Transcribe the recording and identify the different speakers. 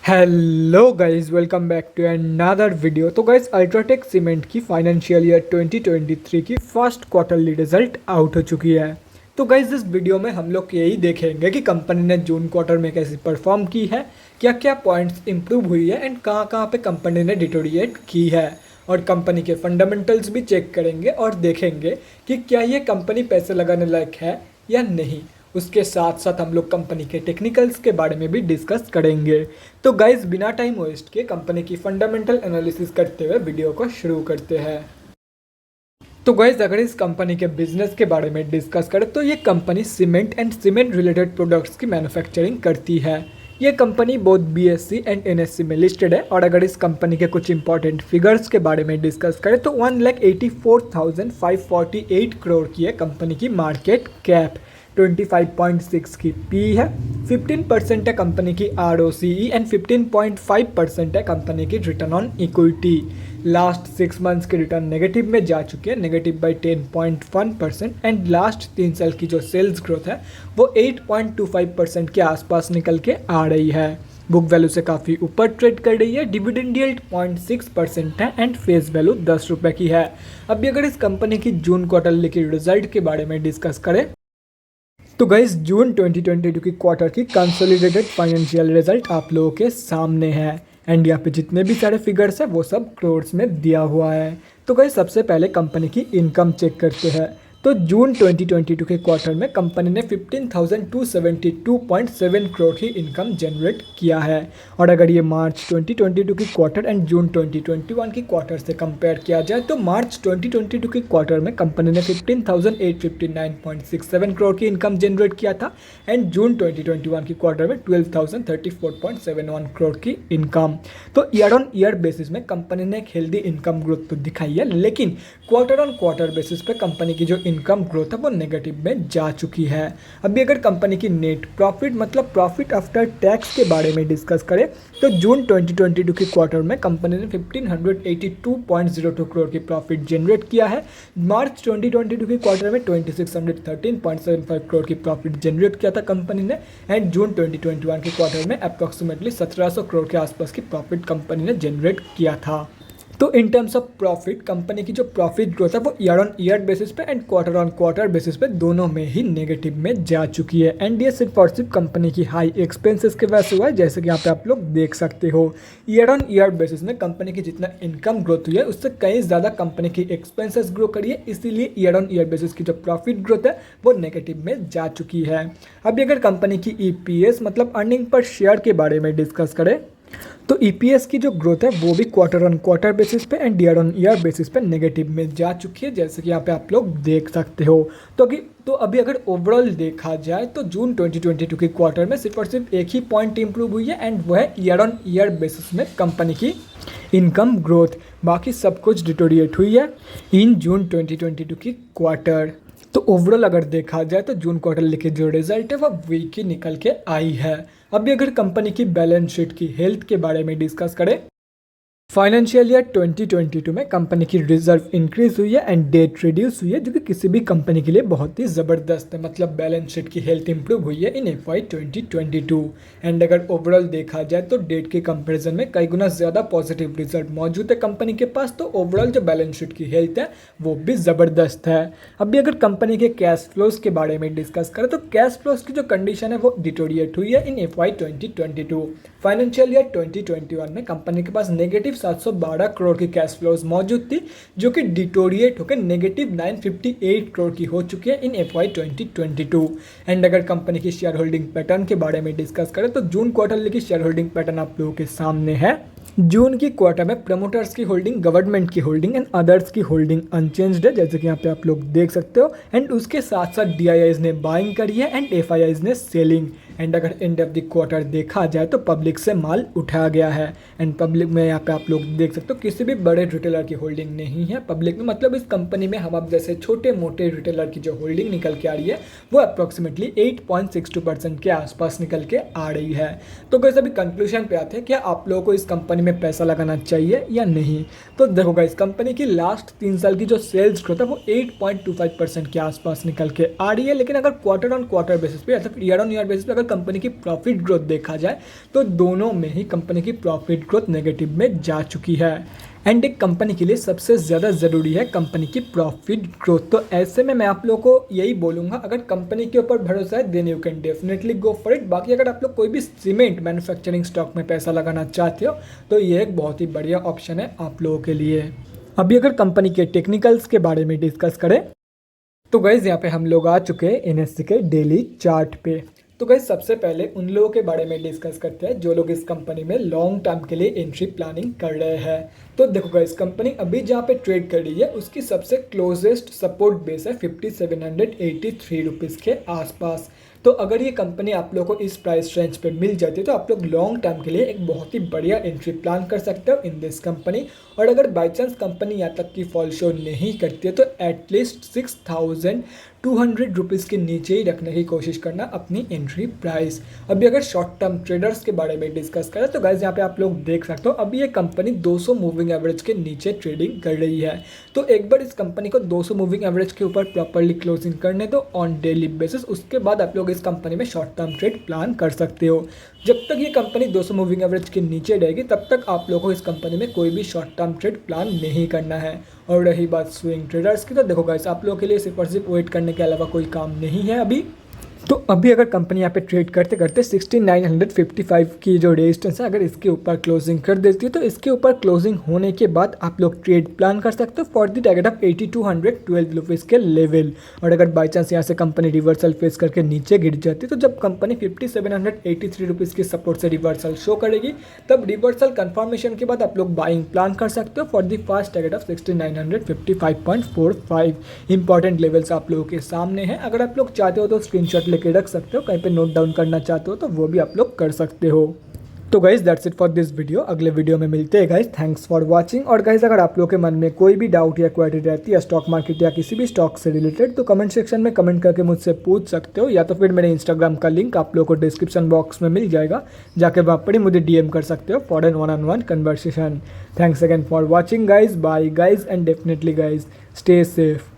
Speaker 1: Hello guys, welcome back to another video. तो guys, UltraTech cement की financial year 2023 की first quarterly result out हो चुकी है। तो गाइस, इस वीडियो में हम लोग यही देखेंगे कि कंपनी ने जून क्वार्टर में कैसे परफॉर्म की है, क्या क्या पॉइंट्स इंप्रूव हुई है एंड कहाँ कहाँ पे कंपनी ने डिटोरिएट की है। और कंपनी के फंडामेंटल्स भी चेक करेंगे और देखेंगे कि क्या ये कंपनी पैसे लगाने लायक है या नहीं। उसके साथ साथ हम लोग कंपनी के टेक्निकल्स के बारे में भी डिस्कस करेंगे। तो गाइज, बिना टाइम वेस्ट के कंपनी की फंडामेंटल एनालिसिस करते हुए वीडियो को शुरू करते हैं। तो गाइज, अगर इस कंपनी के बिजनेस के बारे में डिस्कस करें तो ये company cement and cement related products की मैन्युफैक्चरिंग करती है। ये कंपनी बहुत बीएससी एंड एनएससी में लिस्टेड है। और अगर इस कंपनी के कुछ इंपॉर्टेंट फिगर्स के बारे में डिस्कस करें तो 1,84,548 करोड़ की है कंपनी की मार्केट कैप, 25.6 की पी है, 15% है कंपनी की ROCE एंड 15.5% है कंपनी की return on equity. Last 6 months के रिटर्न नेगेटिव में जा चुके हैं, नेगेटिव बाई 10.1%। एंड लास्ट 3 साल की जो सेल्स ग्रोथ है वो 8.25% के आसपास निकल के आ रही है। बुक वैल्यू से काफ़ी ऊपर ट्रेड कर रही है। डिविडेंड यील्ड 0.6% है एंड फेस वैल्यू 10 रुपये की है। अभी अगर इस कंपनी की जून क्वार्टरली की रिजल्ट के बारे में डिस्कस करें तो गाइस, जून 2022 की क्वार्टर की कंसोलिडेटेड फाइनेंशियल रिजल्ट आप लोगों के सामने है। एंड यहाँ पे जितने भी सारे फिगर्स है वो सब क्रोर्स में दिया हुआ है। तो गाइस, सबसे पहले कंपनी की इनकम चेक करते हैं। तो जून 2022 के क्वार्टर में कंपनी ने 15,272.7 करोड़ की इनकम जनरेट किया है। और अगर ये मार्च 2022 की क्वार्टर एंड जून 2021 की क्वार्टर से कंपेयर किया जाए तो मार्च 2022 की क्वार्टर में कंपनी ने 15,859.67 करोड़ की इनकम जनरेट किया था एंड जून 2021 की क्वार्टर में 12,034.71 करोड़ की इनकम। तो ईयर ऑन ईयर बेसिस में कंपनी ने एक हेल्दी इनकम ग्रोथ तो दिखाई है, लेकिन क्वार्टर ऑन क्वार्टर बेसिस पे कंपनी की जो इनकम ग्रोथ है वो नेगेटिव में जा चुकी है। अभी अगर कंपनी की नेट प्रॉफिट मतलब प्रॉफिट आफ्टर टैक्स के बारे में डिस्कस करें तो जून 2022 की क्वार्टर में कंपनी ने 1582.02 करोड़ की प्रॉफिट जनरेट किया है। मार्च 2022 की क्वार्टर में 2613.75 करोड़ की प्रॉफिट जनरेट किया था कंपनी ने एंड जून 2021 के क्वार्टर में अप्रॉक्सीमेटली 1700 करोड़ के आसपास की प्रॉफिट कंपनी ने जनरेट किया था। तो in terms of profit company की जो प्रॉफिट ग्रोथ है वो ईयर ऑन ईयर बेसिस पे and quarter on quarter basis पे दोनों में ही नेगेटिव में जा चुकी है। एंड ये सिर्फ और सिर्फ कंपनी की हाई एक्सपेंसेस के वजह से हुआ है, जैसे कि यहाँ पे आप लोग देख सकते हो। ईयर ऑन ईयर बेसिस में कंपनी की जितना इनकम ग्रोथ हुई है उससे कहीं ज़्यादा कंपनी की एक्सपेंसेस ग्रो करी है, इसीलिए ईयर ऑन ईयर बेसिस की जो प्रॉफिट ग्रोथ है वो नेगेटिव में जा चुकी है। अभी अगर कंपनी की EPS मतलब अर्निंग पर शेयर के बारे में डिस्कस करें तो EPS की जो ग्रोथ है वो भी क्वार्टर ऑन क्वार्टर बेसिस पे and year on year basis पे नेगेटिव में जा चुकी है, जैसे कि यहाँ पे आप लोग देख सकते हो। तो अभी अगर ओवरऑल देखा जाए तो जून 2022 के क्वार्टर में सिर्फ और सिर्फ एक ही पॉइंट इंप्रूव हुई है एंड वह है ईयर ऑन ईयर बेसिस में कंपनी की इनकम ग्रोथ। बाकी सब कुछ डिटोरिएट हुई है इन जून 2022 की क्वार्टर। तो ओवरऑल अगर देखा जाए तो जून क्वार्टर के जो रिजल्ट है वह वीक ही निकल के आई है। अभी अगर कंपनी की बैलेंस शीट की हेल्थ के बारे में डिस्कस करें, फाइनेंशियल ईयर 2022 में कंपनी की रिजर्व इंक्रीज हुई है एंड डेट रिड्यूस हुई है, जो कि किसी भी कंपनी के लिए बहुत ही ज़बरदस्त है। मतलब बैलेंस शीट की हेल्थ इंप्रूव हुई है इन FY 2022। एंड अगर ओवरऑल देखा जाए तो डेट के कंपैरिजन में कई गुना ज़्यादा पॉजिटिव रिजल्ट मौजूद है कंपनी के पास। तो ओवरऑल जो बैलेंस शीट की हेल्थ है वो भी ज़बरदस्त है। अभी अगर कंपनी के कैश फ्लोज के बारे में डिस्कस करें तो कैश फ्लोज की जो कंडीशन है वो डिटोरिएट हुई है इन FY 2022। फाइनेंशियल ईयर 2021 में कंपनी के पास नेगेटिव 712 करोड़ की कैश फ्लोज मौजूद थी, जो कि डिटोरिएट होकर नेगेटिव 958 करोड़ की हो चुकी है इन FY 2022। एंड अगर कंपनी की शेयर होल्डिंग पैटर्न के बारे में डिस्कस करें तो जून क्वार्टर की शेयर होल्डिंग पैटर्न आप लोगों के सामने है। जून की क्वार्टर में प्रमोटर्स की होल्डिंग, गवर्नमेंट की होल्डिंग एंड अदर्स की होल्डिंग अनचेंज्ड है, जैसे कि यहाँ पे आप लोग देख सकते हो। एंड उसके साथ साथ DIIs ने बाइंग करी है एंड FIIs ने सेलिंग। एंड अगर एंड ऑफ द क्वार्टर देखा जाए तो पब्लिक से माल उठाया गया है एंड पब्लिक में यहाँ पे आप लोग देख सकते हो किसी भी बड़े रिटेलर की होल्डिंग नहीं है पब्लिक में। मतलब इस कंपनी में हम आप जैसे छोटे मोटे रिटेलर की जो होल्डिंग निकल के आ रही है वो अप्रॉक्सीमेटली 8.62% के आसपास निकल के आ रही है। तो गाइस, अभी कंक्लूजन पे आते हैं, क्या आप लोगों को इस कंपनी में पैसा लगाना चाहिए या नहीं। तो देखो गाइस, कंपनी की लास्ट 3 साल की जो सेल्स ग्रोथ है वो 8.25% के आसपास निकल के आ रही है, लेकिन अगर क्वार्टर ऑन क्वार्टर बेसिस पे या ईयर ऑन ईयर बेसिस पे अगर कंपनी की प्रॉफिट ग्रोथ देखा जाए तो दोनों में ही कंपनी की प्रॉफिट ग्रोथ नेगेटिव में जा चुकी है। एंड एक कंपनी के लिए सबसे ज़्यादा ज़रूरी है कंपनी की प्रॉफिट ग्रोथ। तो ऐसे में मैं आप लोगों को यही बोलूँगा, अगर कंपनी के ऊपर भरोसा है then you can definitely go for it. बाकी अगर आप लोग कोई भी सीमेंट मैन्युफैक्चरिंग स्टॉक में पैसा लगाना चाहते हो तो ये एक बहुत ही बढ़िया ऑप्शन है आप लोगों के लिए। अभी अगर कंपनी के टेक्निकल्स के बारे में डिस्कस करें तो गाइस यहाँ पे हम लोग आ चुके हैं एनएससी के डेली चार्ट पे। तो गाइस सबसे पहले उन लोगों के बारे में डिस्कस करते हैं जो लोग इस कंपनी में लॉन्ग टर्म के लिए एंट्री प्लानिंग कर रहे हैं। तो देखो गाइस, कंपनी अभी जहाँ पे ट्रेड कर रही है उसकी सबसे क्लोजेस्ट सपोर्ट बेस है 5783 रुपीज़ के आसपास। तो अगर ये कंपनी आप लोगों को इस प्राइस रेंज पे मिल जाती है तो आप लोग लॉन्ग टर्म के लिए एक बहुत ही बढ़िया एंट्री प्लान कर सकते हो इन दिस कंपनी। और अगर बाई चांस कंपनी यहाँ तक की फॉल शो नहीं करती है तो एटलीस्ट 6200 रुपीज़ के नीचे ही रखने की कोशिश करना अपनी एंट्री प्राइस। अभी अगर शॉर्ट टर्म ट्रेडर्स के बारे में डिस्कस करें तो गाइस यहाँ पे आप लोग देख सकते हो अभी ये कंपनी 200 मूविंग एवरेज के नीचे ट्रेडिंग कर रही है। तो एक बार इस कंपनी को 200 मूविंग एवरेज के ऊपर प्रॉपरली क्लोजिंग करने दो ऑन डेली बेसिस, उसके बाद आप लोग इस कंपनी में शॉर्ट टर्म ट्रेड प्लान कर सकते हो। जब तक ये कंपनी 200 मूविंग एवरेज के नीचे रहेगी तब तक आप लोगों को इस कंपनी में कोई भी शॉर्ट टर्म ट्रेड प्लान नहीं करना है। और रही बात स्विंग ट्रेडर्स की, तो देखो गाइस आप लोगों के लिए सिर्फ और सिर्फ वेट करने के अलावा कोई काम नहीं है अभी। तो अभी अगर कंपनी यहाँ पे ट्रेड करते करते 6955 की जो रेजिस्टेंस है अगर इसके ऊपर क्लोजिंग कर देती है तो इसके ऊपर क्लोजिंग होने के बाद आप लोग ट्रेड प्लान कर सकते हो for the target of 8212 rupees के लेवल। और अगर बाई चांस यहाँ से कंपनी रिवर्सल फेस करके नीचे गिर जाती है तो जब कंपनी 5783 रुपीज़ की सपोर्ट से रिवर्सल शो करेगी तब रिवर्सल कन्फर्मेशन के बाद आप लोग बाइंग प्लान कर सकते हो for the first target of 6955.45। Important levels आप लोगों के सामने हैं, अगर आप लोग चाहते हो तो स्क्रीनशॉट लेके रख सकते हो, कहीं पे नोट डाउन करना चाहते हो तो वो भी आप लोग कर सकते हो। तो guys that's it for this video, अगले वीडियो में मिलते हैं गाइज। Thanks for watching. और गाइज अगर आप लोगों के मन में कोई भी डाउट या क्वेरी रहती है स्टॉक मार्केट या किसी भी स्टॉक से रिलेटेड तो कमेंट सेक्शन में कमेंट करके मुझसे पूछ सकते हो, या तो फिर मेरे इंस्टाग्राम का लिंक आप लोगों को डिस्क्रिप्शन बॉक्स में मिल जाएगा, जाके वहाँ पर ही मुझे DM कर सकते हो for an one on one conversation. Thanks again for watching guys, bye guys and definitely guys stay safe.